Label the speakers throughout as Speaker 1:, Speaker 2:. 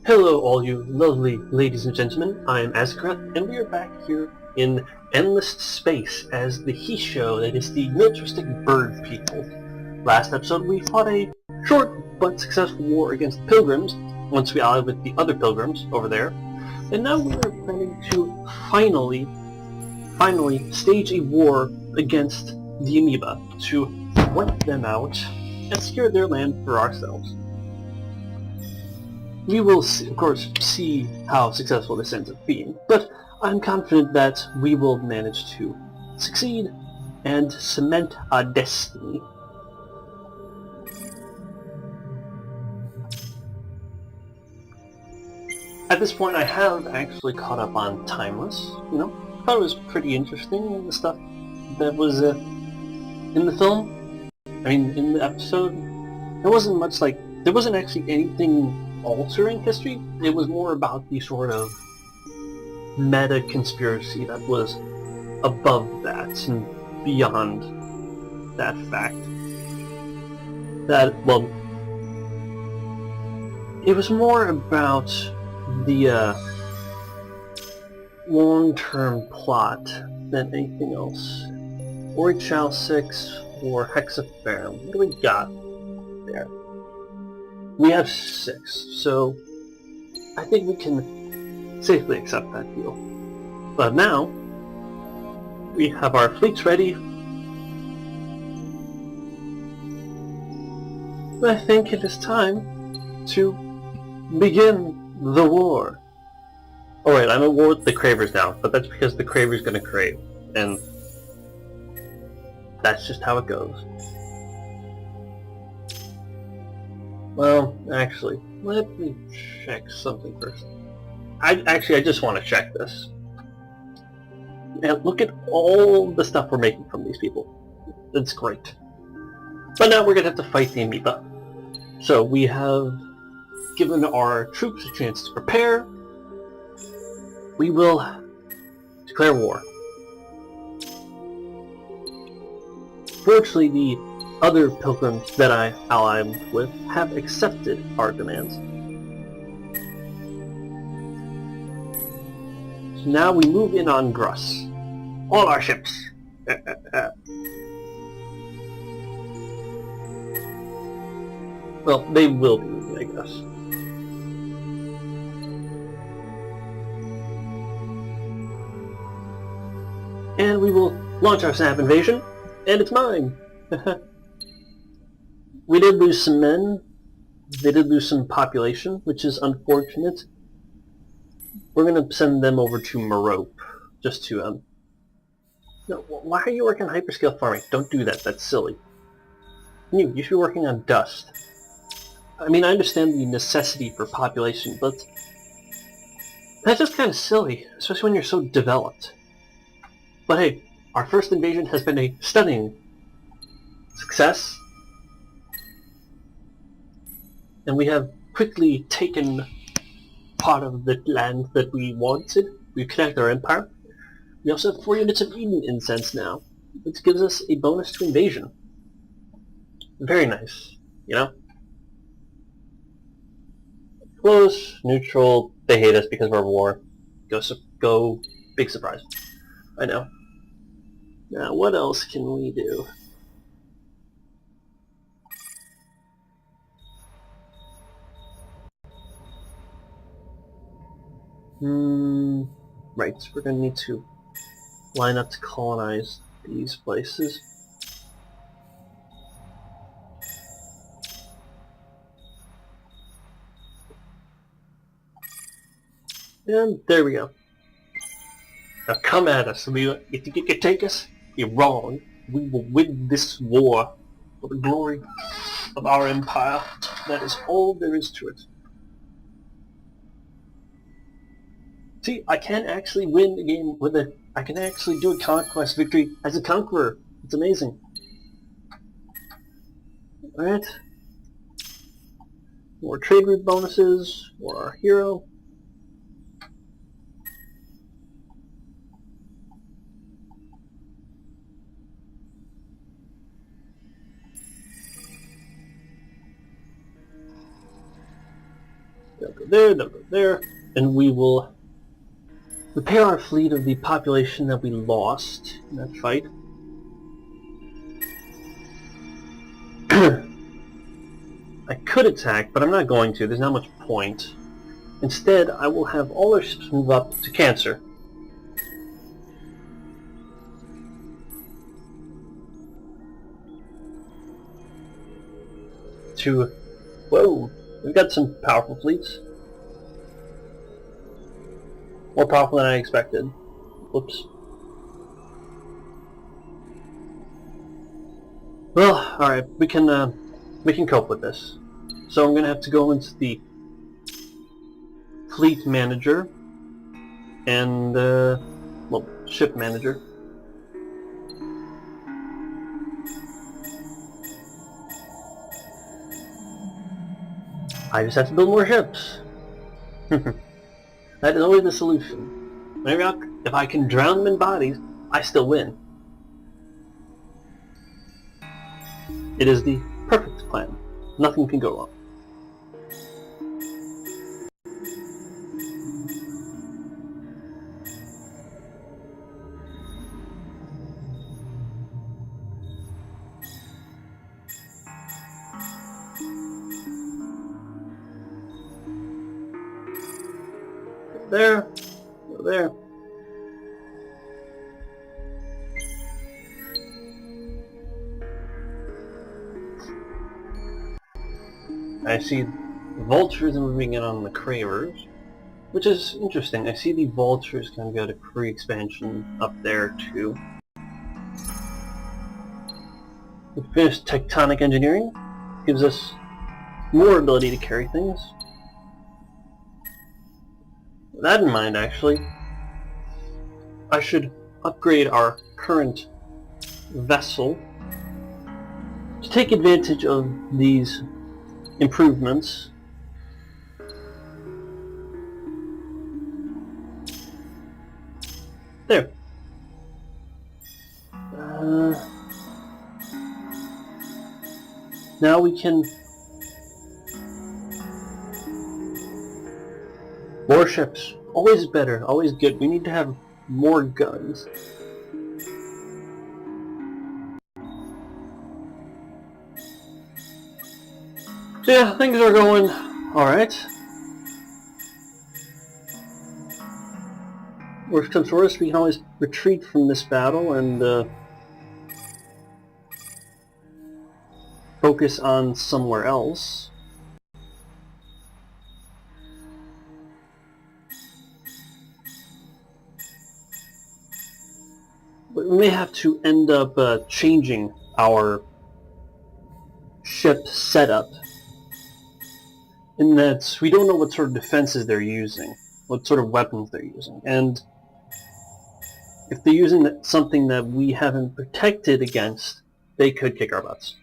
Speaker 1: Hello all you lovely ladies and gentlemen, I am Azecreth, and we are back here in Endless Space as the Hissho, that is the militaristic bird people. Last episode we fought a short but successful war against the pilgrims, once we allied with the other pilgrims over there, and now we are planning to finally stage a war against the amoeba to wipe them out and secure their land for ourselves. We will, of course, see how successful this ends up being, but I'm confident that we will manage to succeed and cement our destiny. At this point, I have actually caught up on Timeless. Thought it was pretty interesting, the stuff that was in the film. In the episode, there wasn't much there wasn't actually anything altering history. It was more about the sort of meta conspiracy that was above that and beyond that fact. It was more about the long-term plot than anything else. Orichal 6 or Hexaferum. What do we got there? We have 6, so I think we can safely accept that deal. But now, we have our fleets ready. I think it is time to begin the war. Alright, I'm at war with the Cravers now, but that's because the Craver's gonna crave, and that's just how it goes. Well, actually, let me check something first. I just want to check this. And look at all the stuff we're making from these people. It's great. But now we're going to have to fight the amoeba. So we have given our troops a chance to prepare. We will declare war. Fortunately, the other pilgrims that I allied with have accepted our demands. So now we move in on Gruss. All our ships! Well, they will be moving, I guess. And we will launch our snap invasion, and it's mine! We did lose some men. They did lose some population, which is unfortunate. We're going to send them over to Merope, just to, No, why are you working on hyperscale farming? Don't do that, that's silly. You should be working on dust. I understand the necessity for population, but that's just kind of silly, especially when you're so developed. But hey, our first invasion has been a stunning success. And we have quickly taken part of the land that we wanted. We've connected our empire. We also have 4 units of Eden incense now, which gives us a bonus to invasion. Very nice, Close, neutral, they hate us because we're at war. Go, big surprise. I know. Now, what else can we do? Right, we're going to need to line up to colonize these places. And there we go. Now come at us. If you think you can take us, you're wrong. We will win this war for the glory of our empire. That is all there is to it. See, I can actually win a game with it. I can actually do a conquest victory as a conqueror. It's amazing. Alright. More trade route bonuses for our hero. They'll go there, they'll go there, and we will repair our fleet of the population that we lost in that fight. I could attack, but I'm not going to. There's not much point. Instead, I will have all our ships move up to Cancer. Whoa, we've got some powerful fleets. More powerful than I expected. Whoops. Well, alright, we can cope with this. So I'm gonna have to go into the fleet manager and well, ship manager. I just have to build more ships. That is always the solution. Maybe if I can drown them in bodies, I still win. It is the perfect plan. Nothing can go wrong. There, there. I see vultures moving in on the cravers, which is interesting. I see the vultures can go to free expansion up there too. We finished tectonic engineering, gives us more ability to carry things. With that in mind, actually, I should upgrade our current vessel to take advantage of these improvements. There. Now we can... More ships. Always better. Always good. We need to have more guns. So yeah, things are going alright. Worst comes to worst, we can always retreat from this battle and focus on somewhere else. But we may have to end up changing our ship setup, in that we don't know what sort of defenses they're using, what sort of weapons they're using, and if they're using something that we haven't protected against, they could kick our butts.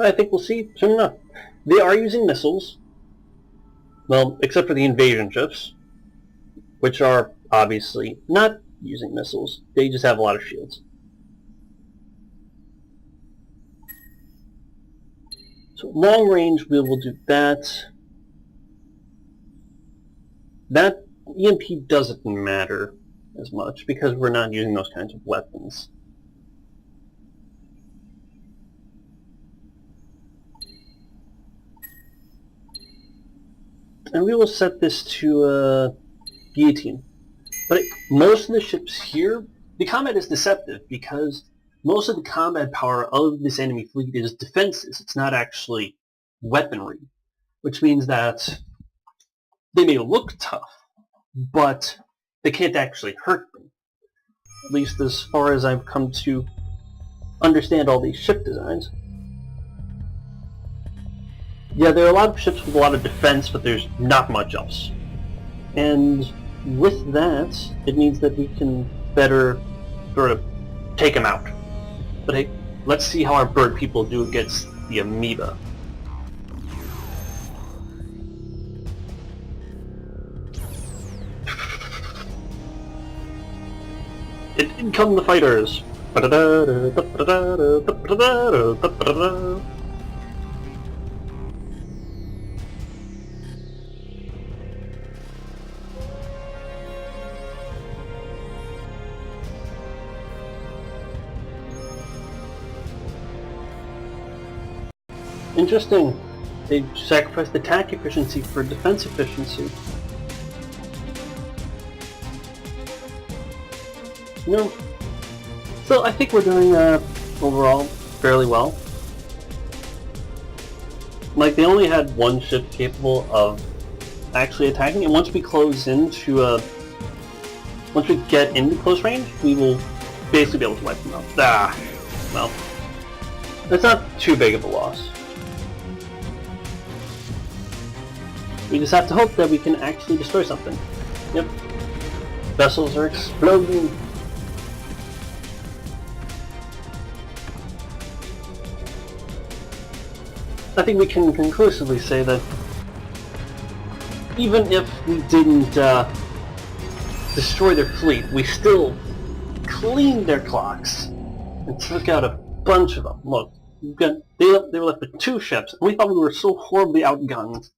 Speaker 1: I think we'll see soon enough. They are using missiles. Well, except for the invasion ships, which are obviously not using missiles. They just have a lot of shields. So long range, we will do that. That EMP doesn't matter as much because we're not using those kinds of weapons. And we will set this to guillotine. But most of the ships here, the combat is deceptive because most of the combat power of this enemy fleet is defenses. It's not actually weaponry, which means that they may look tough, but they can't actually hurt them. At least as far as I've come to understand all these ship designs. Yeah, there are a lot of ships with a lot of defense, but there's not much else. And with that, it means that we can better sort of take them out. But hey, let's see how our bird people do against the amoeba. In come the fighters! Interesting. They sacrificed attack efficiency for defense efficiency. No. So I think we're doing overall fairly well. Like, they only had one ship capable of actually attacking, and once we close into once we get into close range, we will basically be able to wipe them out. Well, that's not too big of a loss. We just have to hope that we can actually destroy something. Yep. Vessels are exploding. I think we can conclusively say that even if we didn't destroy their fleet, we still cleaned their clocks and took out a bunch of them. Look, they were left with 2 ships, and we thought we were so horribly outgunned.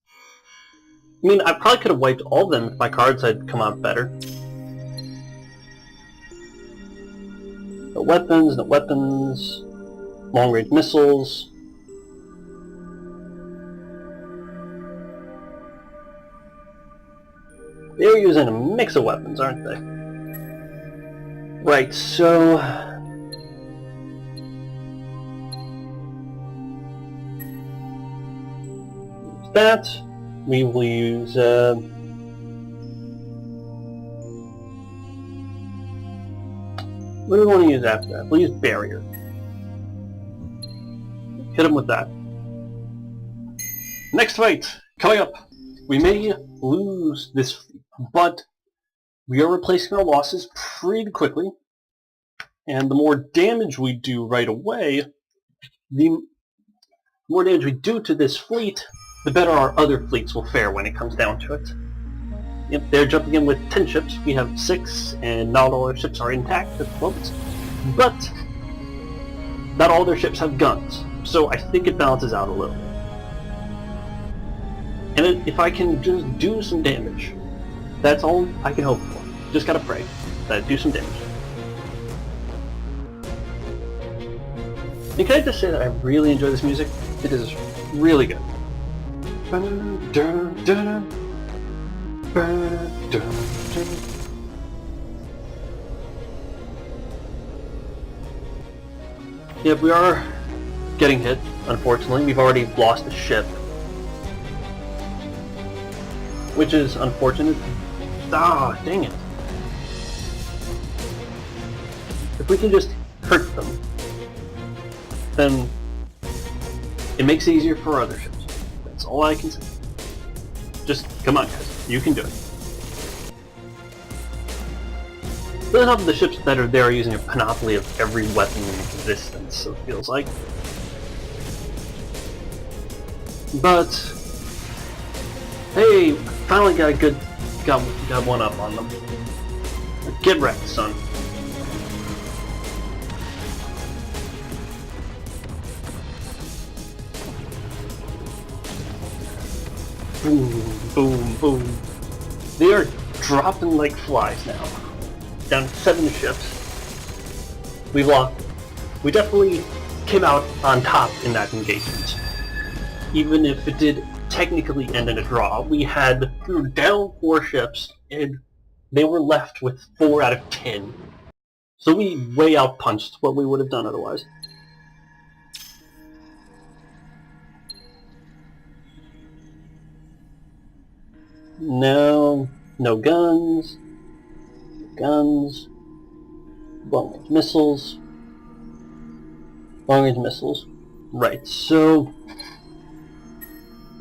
Speaker 1: I mean, I probably could have wiped all of them if my cards had come out better. No weapons, no weapons. Long-range missiles. They're using a mix of weapons, aren't they? Right, so... that. We will use... what do we want to use after that? We'll use Barrier. Hit him with that. Next fight! Coming up! We may lose this fleet, but we are replacing our losses pretty quickly, and the more damage we do right away, the more damage we do to this fleet, the better our other fleets will fare when it comes down to it. Yep, they're jumping in with 10 ships. We have 6, and not all our ships are intact at the moment. But not all their ships have guns, so I think it balances out a little. And if I can just do some damage, that's all I can hope for. Just gotta pray that I do some damage. And can I just say that I really enjoy this music? It is really good. Yep, we are getting hit, unfortunately. We've already lost a ship, which is unfortunate. Ah, dang it. If we can just hurt them, then it makes it easier for other ships. That's all I can say. Just, come on guys, you can do it. Really not the ships that are there are using a panoply of every weapon in existence, so it feels like. But, hey, finally got one up on them. Get wrecked, son. Boom, boom, boom. They are dropping like flies now. Down to 7 ships. We definitely came out on top in that engagement. Even if it did technically end in a draw, we were down 4 ships, and they were left with 4 out of 10. So we way outpunched what we would have done otherwise. No guns. Long-range missiles. Long-range missiles. Right, so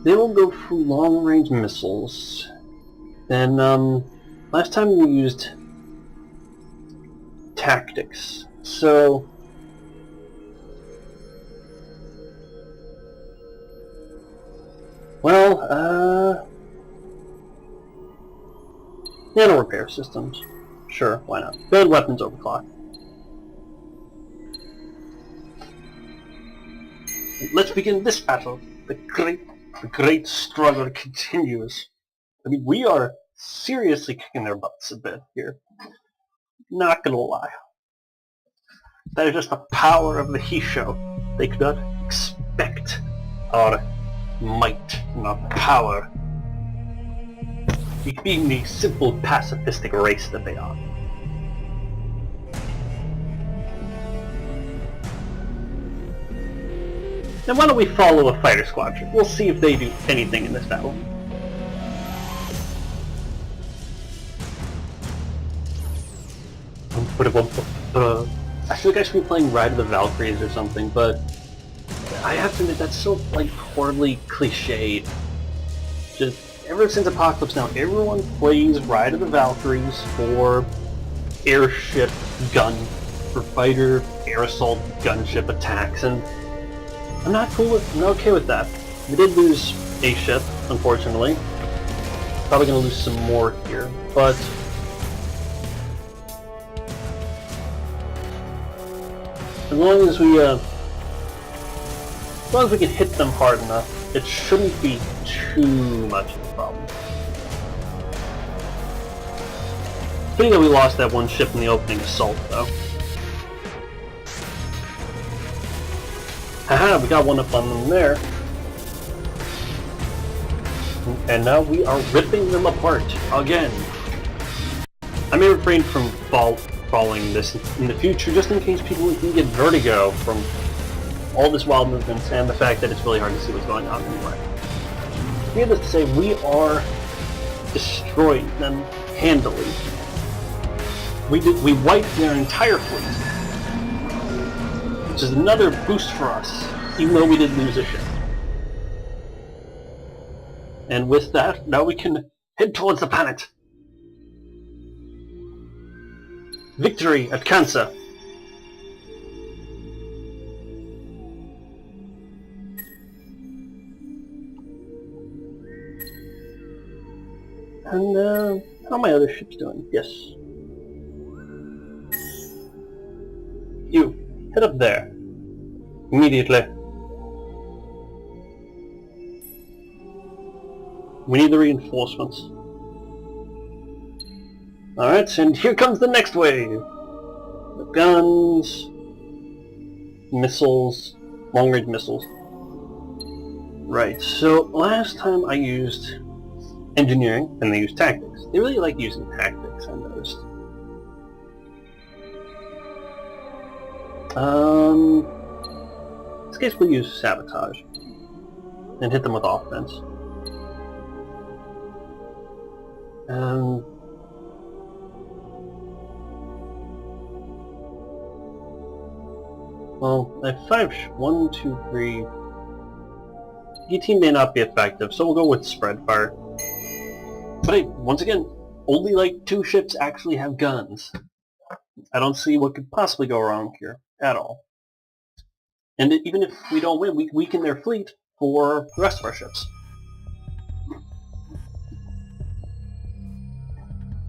Speaker 1: they will go for long-range missiles. Then, last time we used tactics. So, well, nano repair systems. Sure, why not? Build weapons overclock. Let's begin this battle. The great struggle continues. I mean, we are seriously kicking their butts a bit here. Not gonna lie. That is just the power of the Hissho. They could not expect our might, not power. Being the simple pacifistic race that they are. Then why don't we follow a fighter squadron? We'll see if they do anything in this battle. I feel like I should be playing Ride of the Valkyries or something, but I have to admit that's so like horribly cliched. Just ever since Apocalypse Now, everyone plays Ride of the Valkyries for airship gun, for fighter air assault gunship attacks, and I'm not okay with that. We did lose a ship, unfortunately. Probably gonna lose some more here, but as long as we can hit them hard enough, it shouldn't be too much of a problem. Funny that we lost that one ship in the opening assault, though. Haha, we got one up on them there. And now we are ripping them apart again. I may refrain from following this in the future, just in case people can get vertigo from all this wild movement and the fact that it's really hard to see what's going on anyway. Needless to say, we are destroying them handily. We wiped their entire fleet, which is another boost for us, even though we did lose a ship. And with that, now we can head towards the planet. Victory at Kansa! And, how are my other ships doing? Yes. You, head up there. Immediately. We need the reinforcements. Alright, and here comes the next wave! The guns, missiles, long-range missiles. Right, so last time I used engineering, and they used tactics. They really like using tactics, I noticed. In this case we'll use sabotage, and hit them with offense. Well, I have 5 1, 2, 3... Guillotine may not be effective, so we'll go with spread fire. But hey, once again, only like 2 ships actually have guns. I don't see what could possibly go wrong here, at all. And even if we don't win, we weaken their fleet for the rest of our ships.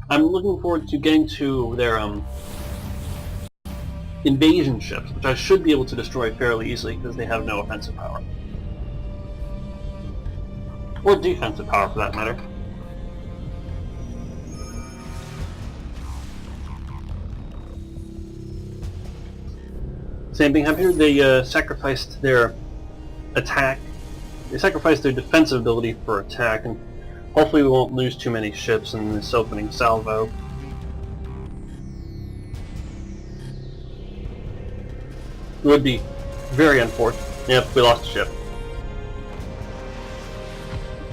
Speaker 1: I'm looking forward to getting to their invasion ships, which I should be able to destroy fairly easily because they have no offensive power. Or defensive power, for that matter. Same thing happened here. They sacrificed their attack. They sacrificed their defensive ability for attack, and hopefully we won't lose too many ships in this opening salvo. It would be very unfortunate if we lost a ship.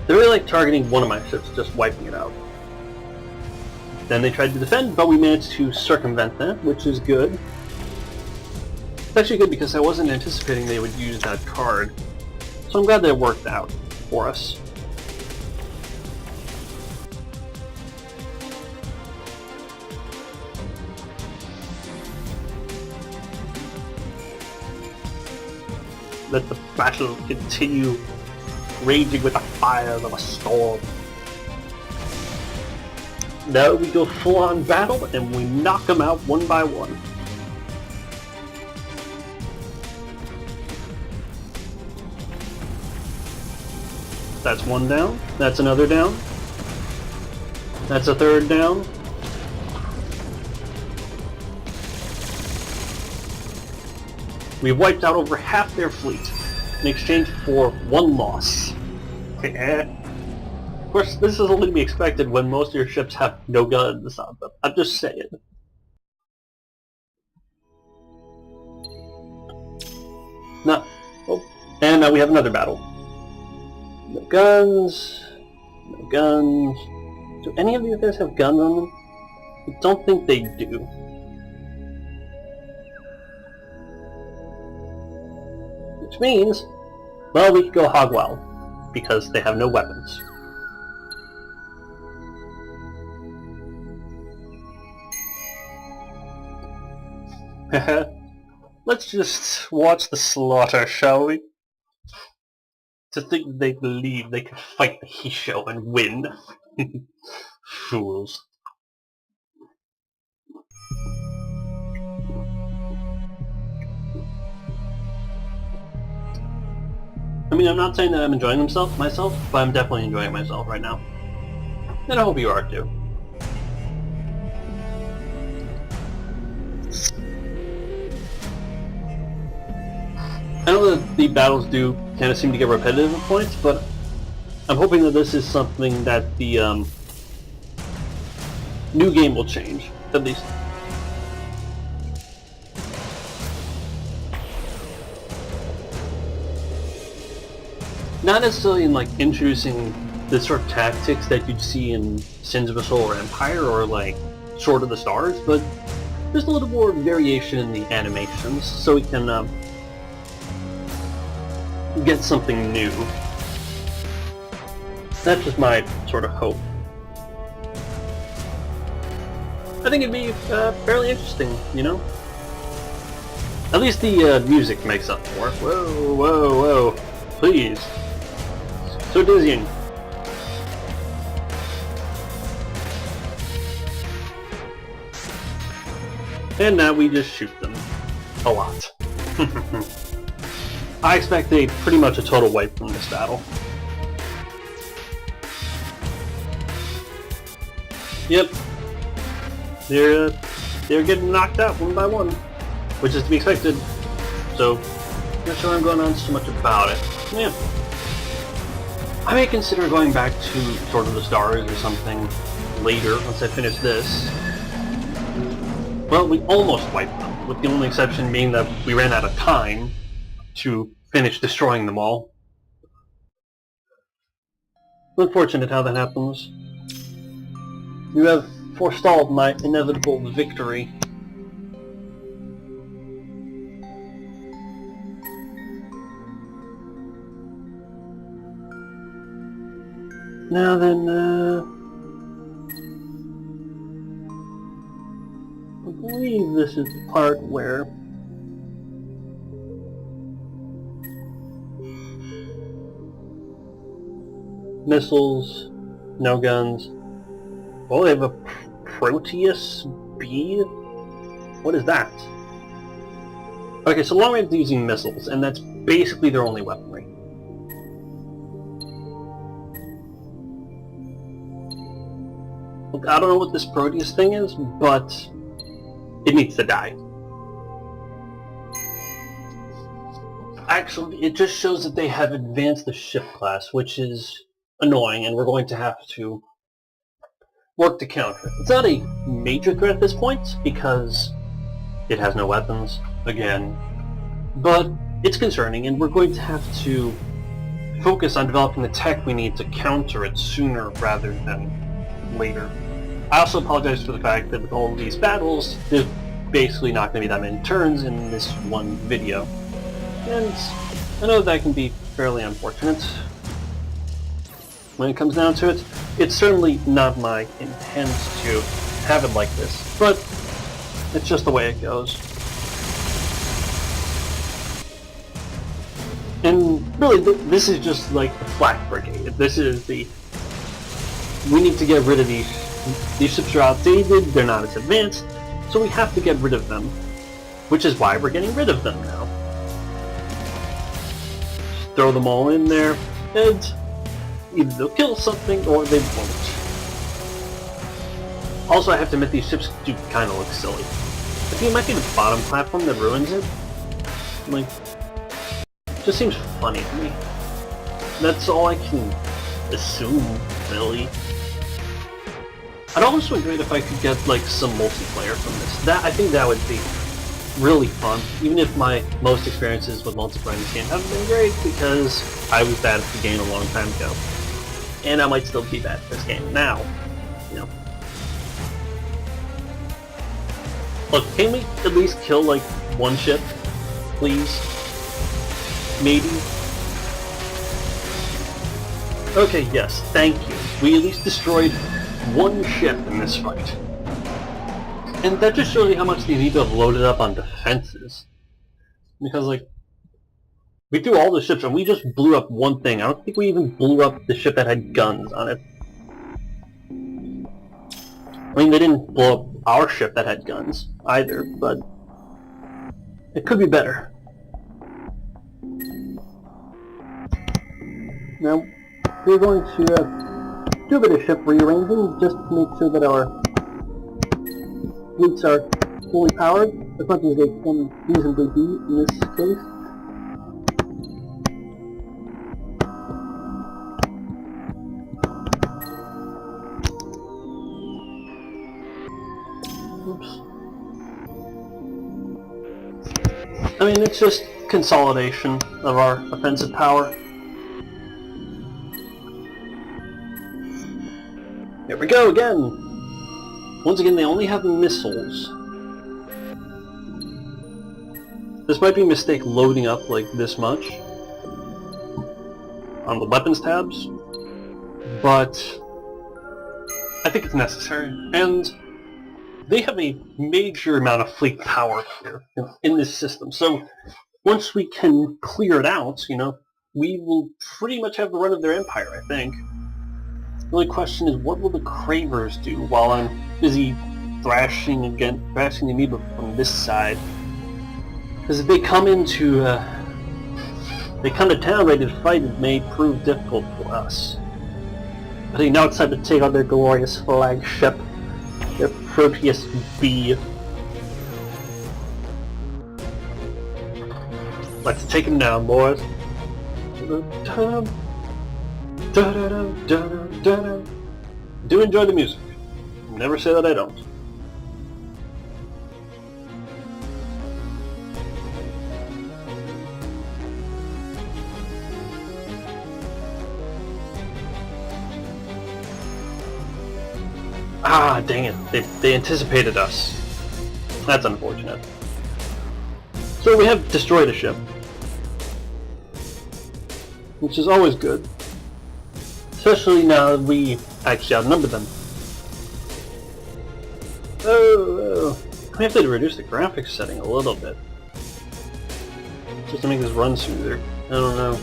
Speaker 1: They really like targeting one of my ships, just wiping it out. Then they tried to defend, but we managed to circumvent that, which is good. It's actually good because I wasn't anticipating they would use that card. So I'm glad that it worked out for us. Let the battle continue, raging with the fires of a storm. Now we go full-on battle, and we knock them out one by one. That's one down. That's another down. That's a third down. We've wiped out over half their fleet in exchange for one loss. Of course, this is only to be expected when most of your ships have no guns on them. I'm just saying. No. Oh. And now we have another battle. No guns. No guns. Do any of these guys have guns on them? I don't think they do. Which means, well, we could go hog wild, because they have no weapons. Let's just watch the slaughter, shall we? To think they believe they can fight the Hissho and win. Fools. I mean, I'm not saying that I'm enjoying myself, but I'm definitely enjoying myself right now. And I hope you are too. I know that the battles do kind of seem to get repetitive at points, but I'm hoping that this is something that the new game will change, at least. Not necessarily in like introducing the sort of tactics that you'd see in Sins of a Solar Empire or like Sword of the Stars, but there's a little more variation in the animations, so we can get something new. That's just my sort of hope. I think it'd be fairly interesting, you know? At least the music makes up for it. Whoa, whoa, whoa. Please. So dizzying. And now we just shoot them. A lot. I expect pretty much a total wipe from this battle. Yep. They're getting knocked out one by one, which is to be expected. So, not sure I'm going on so much about it. Yeah. I may consider going back to Sword of the Stars or something later once I finish this. Well, we almost wiped them, with the only exception being that we ran out of time to finish destroying them all. Unfortunate how that happens. You have forestalled my inevitable victory. Now then, I believe this is the part where missiles, no guns. Oh, they have a Proteus B? What is that? Okay, so long range using missiles, and that's basically their only weaponry. Look, I don't know what this Proteus thing is, but it needs to die. Actually, it just shows that they have advanced the ship class, which is annoying, and we're going to have to work to counter it. It's not a major threat at this point, because it has no weapons, again, but it's concerning, and we're going to have to focus on developing the tech we need to counter it sooner rather than later. I also apologize for the fact that with all of these battles, there's basically not going to be that many turns in this one video. And I know that can be fairly unfortunate. When it comes down to it, it's certainly not my intent to have it like this, but it's just the way it goes. And really, this is just like the Flak Brigade. This is the... We need to get rid of these. These ships are outdated, they're not as advanced, so we have to get rid of them. Which is why we're getting rid of them now. Just throw them all in there, and Either they'll kill something or they won't. Also, I have to admit these ships do kind of look silly. I think it might be the bottom platform that ruins it. Like, it just seems funny to me. That's all I can assume, really. I'd also enjoy it if I could get like some multiplayer from this. I think that would be really fun, even if my most experiences with multiplayer in this game haven't been great because I was bad at the game a long time ago. And I might still be bad at this game now, you know. Look, can we at least kill like one ship, please? Maybe? Okay, yes, thank you. We at least destroyed one ship in this fight. And that just shows you how much they need to have loaded up on defenses. Because, like, we threw all the ships and we just blew up one thing. I don't think we even blew up the ship that had guns on it. I mean, they didn't blow up our ship that had guns either, but it could be better. Now, we're going to do a bit of ship rearranging just to make sure that our fleets are fully powered, as much as they can reasonably be in this case. Oops. I mean, it's just consolidation of our offensive power. Here we go again! Once again, they only have missiles. This might be a mistake loading up like this much on the weapons tabs, but I think it's necessary. And they have a major amount of fleet power here in this system, so once we can clear it out, you know, we will pretty much have the run of their empire, I think. The only question is, what will the Cravers do while I'm busy thrashing the amoeba from this side? Because if they come into, they come to town ready to fight, it may prove difficult for us. But now it's time to take on their glorious flagship, their Proteus B. Let's take him down, boys. Do enjoy the music. Never say that I don't. Ah, dang it. They anticipated us. That's unfortunate. So we have destroyed a ship, which is always good. Especially now that we actually outnumber them. Oh, I have to reduce the graphics setting a little bit. Just to make this run smoother. I don't know.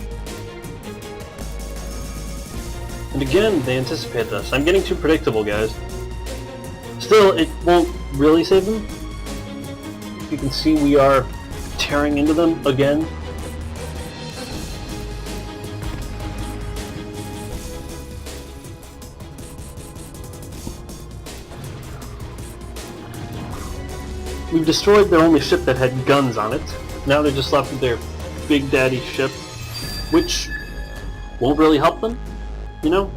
Speaker 1: And again, they anticipated us. I'm getting too predictable, guys. Still, it won't really save them. You can see we are tearing into them again. We've destroyed their only ship that had guns on it. Now they're just left with their Big Daddy ship, which won't really help them, you know?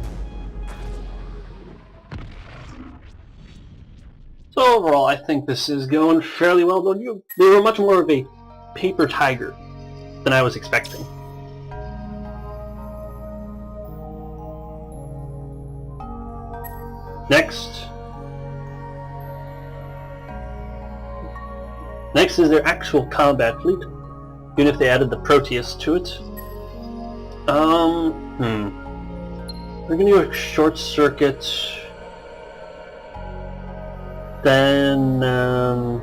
Speaker 1: So overall, I think this is going fairly well, though they were much more of a paper tiger than I was expecting. Next is their actual combat fleet, even if they added the Proteus to it. We're gonna do a short circuit. Then, I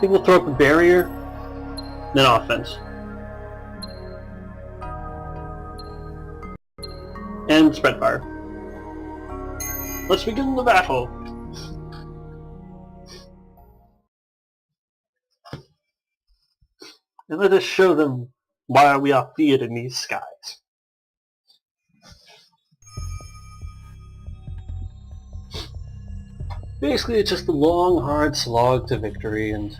Speaker 1: think we'll throw up a barrier, then offense. And spread fire. Let's begin the battle! and let us show them why we are feared in these skies. Basically, it's just a long, hard slog to victory, and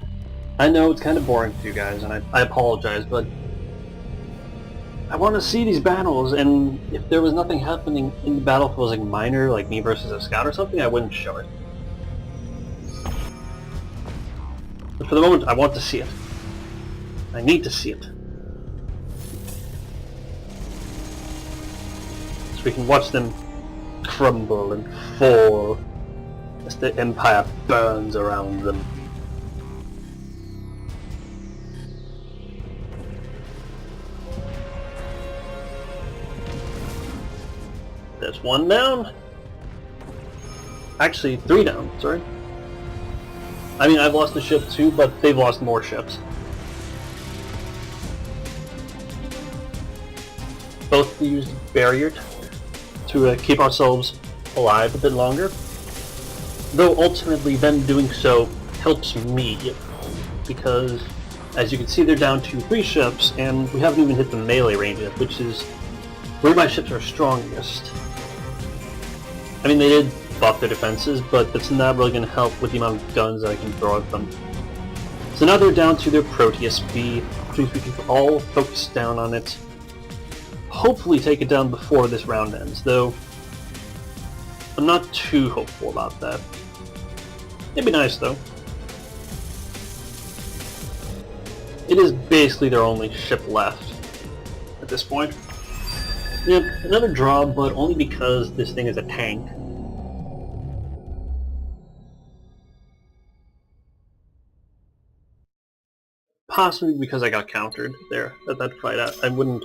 Speaker 1: I know it's kind of boring for you guys, and I apologize, but I want to see these battles, and if there was nothing happening in the battle, if it was like minor, like me versus a scout or something, I wouldn't show it. But for the moment, I want to see it. I need to see it. So we can watch them crumble and fall as the Empire burns around them. There's one down. Actually, 3 down, sorry. I mean, I've lost a ship too, but they've lost more ships. Both we used barrier to keep ourselves alive a bit longer. Though ultimately them doing so helps me, because as you can see they're down to 3 ships, and we haven't even hit the melee range yet, which is where my ships are strongest. I mean, they did buff their defenses, but that's not really going to help with the amount of guns that I can throw at them. So now they're down to their Proteus B, which means we can all focus down on it. Hopefully take it down before this round ends, though I'm not too hopeful about that. It'd be nice, though. It is basically their only ship left at this point. Yep, another draw, but only because this thing is a tank. Possibly because I got countered there at that fight. I wouldn't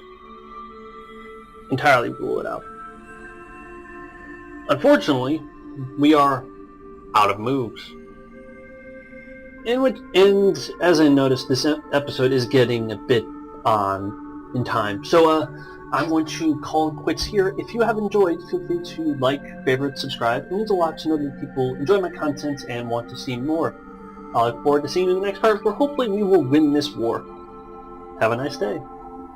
Speaker 1: entirely rule it out. Unfortunately, we are out of moves. And as I noticed, this episode is getting a bit on in time. So I want to call it quits here. If you have enjoyed, feel free to like, favorite, subscribe. It means a lot to know that people enjoy my content and want to see more. I look forward to seeing you in the next part, where hopefully we will win this war. Have a nice day.